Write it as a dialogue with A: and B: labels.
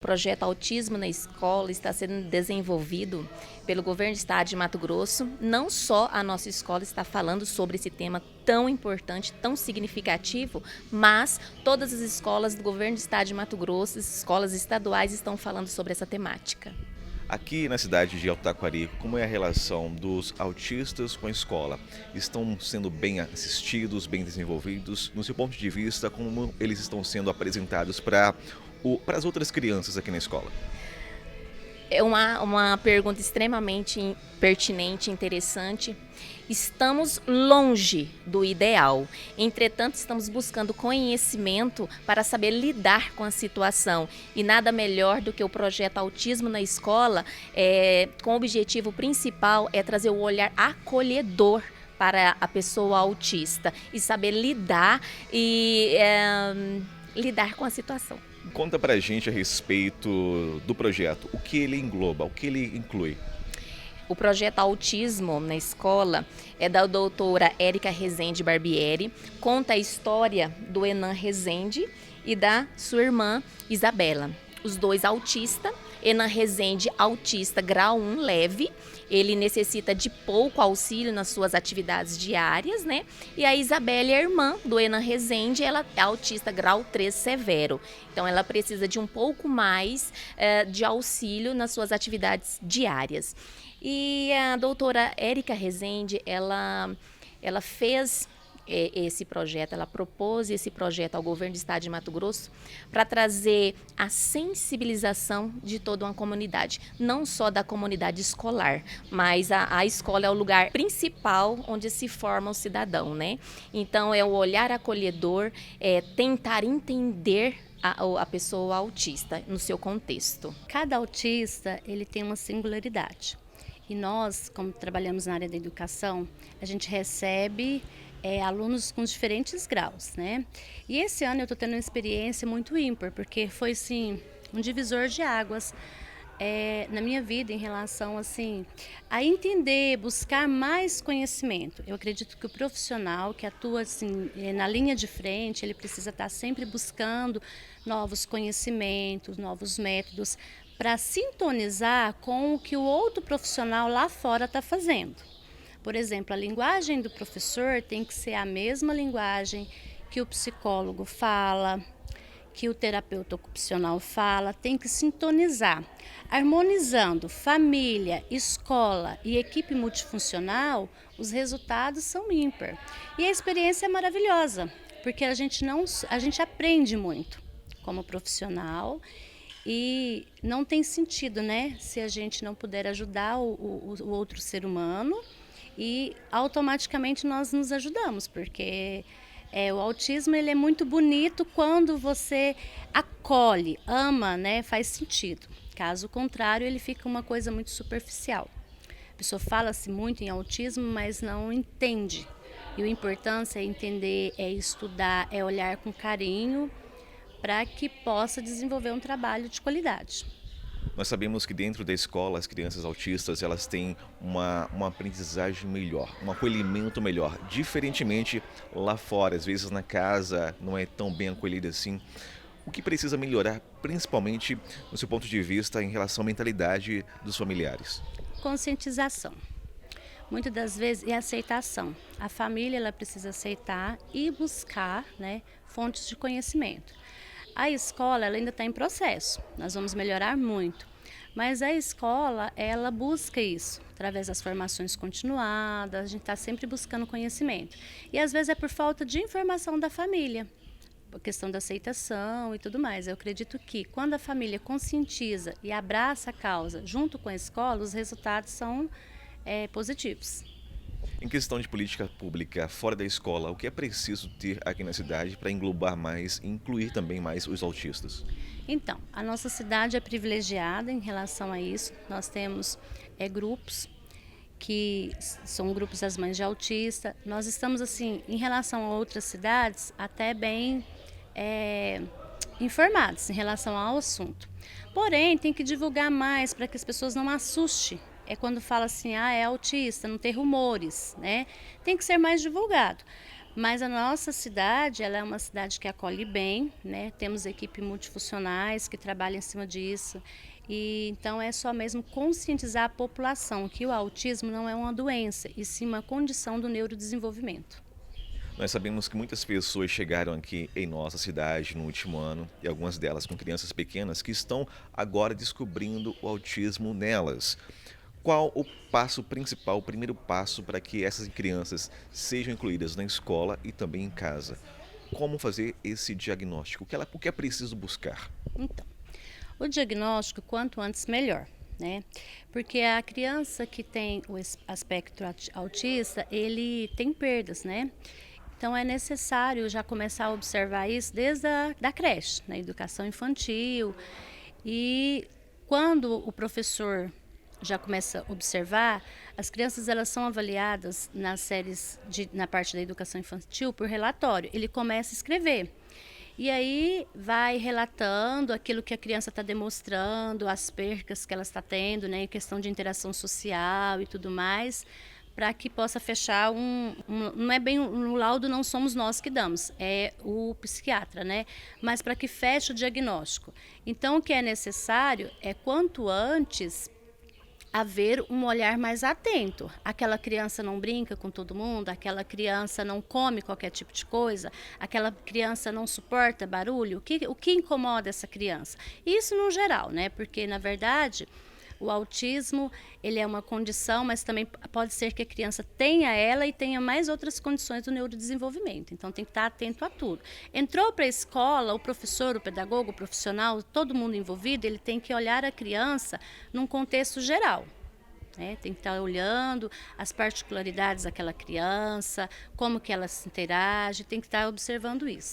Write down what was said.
A: O projeto Autismo na Escola está sendo desenvolvido pelo Governo do Estado de Mato Grosso. Não só a nossa escola está falando sobre esse tema tão importante, tão significativo, mas todas as escolas do Governo do Estado de Mato Grosso, as escolas estaduais, estão falando sobre essa temática.
B: Aqui na cidade de Alto Taquari, como é a relação dos autistas com a escola? Estão sendo bem assistidos, bem desenvolvidos? No seu ponto de vista, como eles estão sendo apresentados para as outras crianças aqui na escola?
A: É uma pergunta extremamente pertinente, interessante. Estamos longe do ideal. Entretanto, estamos buscando conhecimento para saber lidar com a situação. E nada melhor do que o projeto Autismo na Escola, com o objetivo principal é trazer o olhar acolhedor para a pessoa autista e saber lidar lidar com a situação.
B: Conta pra gente a respeito do projeto, o que ele engloba, o que ele inclui.
A: O projeto Autismo na Escola é da doutora Érica Rezende Barbieri, conta a história do Enan Rezende e da sua irmã Isabela. Os dois autistas, Enan Rezende autista grau 1 leve, ele necessita de pouco auxílio nas suas atividades diárias, né? E a Isabela, a irmã do Enan Rezende, ela é autista grau 3 severo. Então ela precisa de um pouco mais de auxílio nas suas atividades diárias. E a doutora Érica Rezende, ela fez esse projeto, ela propôs esse projeto ao governo do estado de Mato Grosso para trazer a sensibilização de toda uma comunidade, não só da comunidade escolar, mas a escola é o lugar principal onde se forma o cidadão, né? Então é o olhar acolhedor, tentar entender a pessoa autista no seu contexto.
C: Cada autista ele tem uma singularidade. E nós, como trabalhamos na área da educação, a gente recebe alunos com diferentes graus, né? E esse ano eu estou tendo uma experiência muito ímpar, porque foi, assim, um divisor de águas na minha vida em relação, assim, a entender, buscar mais conhecimento. Eu acredito que o profissional que atua, assim, na linha de frente, ele precisa estar sempre buscando novos conhecimentos, novos métodos, para sintonizar com o que o outro profissional lá fora está fazendo. Por exemplo, a linguagem do professor tem que ser a mesma linguagem que o psicólogo fala, que o terapeuta ocupacional fala, tem que sintonizar. Harmonizando família, escola e equipe multifuncional, os resultados são ímpar. E a experiência é maravilhosa, porque a gente aprende muito como profissional. E não tem sentido, né, se a gente não puder ajudar o outro ser humano e automaticamente nós nos ajudamos, porque o autismo ele é muito bonito quando você acolhe, ama, né, faz sentido. Caso contrário, ele fica uma coisa muito superficial. A pessoa fala-se muito em autismo, mas não entende. E a importância é entender, é estudar, é olhar com carinho, para que possa desenvolver um trabalho de qualidade.
B: Nós sabemos que dentro da escola as crianças autistas elas têm uma aprendizagem melhor, um acolhimento melhor, diferentemente lá fora, às vezes na casa não é tão bem acolhida assim. O que precisa melhorar, principalmente no seu ponto de vista em relação à mentalidade dos familiares?
C: Conscientização. Muitas das vezes é aceitação. A família ela precisa aceitar e buscar, né, fontes de conhecimento. A escola ela ainda está em processo, nós vamos melhorar muito, mas a escola ela busca isso, através das formações continuadas, a gente está sempre buscando conhecimento. E às vezes é por falta de informação da família, a questão da aceitação e tudo mais. Eu acredito que quando a família conscientiza e abraça a causa junto com a escola, os resultados são positivos.
B: Em questão de política pública fora da escola, o que é preciso ter aqui na cidade para englobar mais, incluir também mais os autistas?
C: Então, a nossa cidade é privilegiada em relação a isso. Nós temos grupos que são grupos das mães de autista. Nós estamos, assim, em relação a outras cidades, até bem informados em relação ao assunto. Porém, tem que divulgar mais para que as pessoas não assustem. Quando fala assim, é autista, não tem rumores, né? Tem que ser mais divulgado. Mas a nossa cidade, ela é uma cidade que acolhe bem, né? Temos equipe multifuncionais que trabalham em cima disso. E então é só mesmo conscientizar a população que o autismo não é uma doença, e sim uma condição do neurodesenvolvimento.
B: Nós sabemos que muitas pessoas chegaram aqui em nossa cidade no último ano, e algumas delas com crianças pequenas que estão agora descobrindo o autismo nelas. Qual o passo principal, o primeiro passo para que essas crianças sejam incluídas na escola e também em casa? Como fazer esse diagnóstico? O que é preciso buscar?
C: Então, o diagnóstico, quanto antes, melhor, né? Porque a criança que tem o aspecto autista, ele tem perdas, né? Então é necessário já começar a observar isso desde a da creche, na educação infantil. E quando o professor já começa a observar, as crianças elas são avaliadas nas séries na parte da educação infantil por relatório. Ele começa a escrever. E aí vai relatando aquilo que a criança está demonstrando, as percas que ela está tendo, né, em questão de interação social e tudo mais, para que possa fechar não é bem no laudo, não somos nós que damos, é o psiquiatra, né? Mas para que feche o diagnóstico. Então o que é necessário é quanto antes haver um olhar mais atento. Aquela criança não brinca com todo mundo, aquela criança não come qualquer tipo de coisa, aquela criança não suporta barulho. O que incomoda essa criança? Isso no geral, né? Porque, na verdade, o autismo, ele é uma condição, mas também pode ser que a criança tenha ela e tenha mais outras condições do neurodesenvolvimento. Então, tem que estar atento a tudo. Entrou para a escola, o professor, o pedagogo, o profissional, todo mundo envolvido, ele tem que olhar a criança num contexto geral. Tem que estar olhando as particularidades daquela criança, como que ela se interage, tem que estar observando isso.